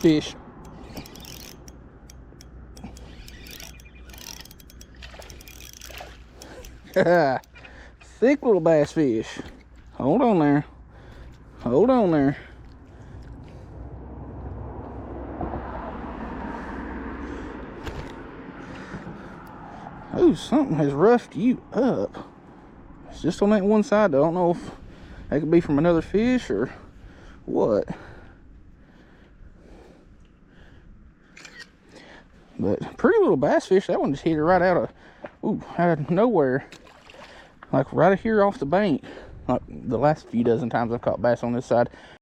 Fish. Thick little bass fish. Hold on there. Hold on there. Oh, something has roughed you up. It's just on that one side though. I don't know if that could be from another fish or what. But pretty little bass fish. That one just hit it right out of nowhere. Like right here off the bank. Like the last few dozen times I've caught bass on this side.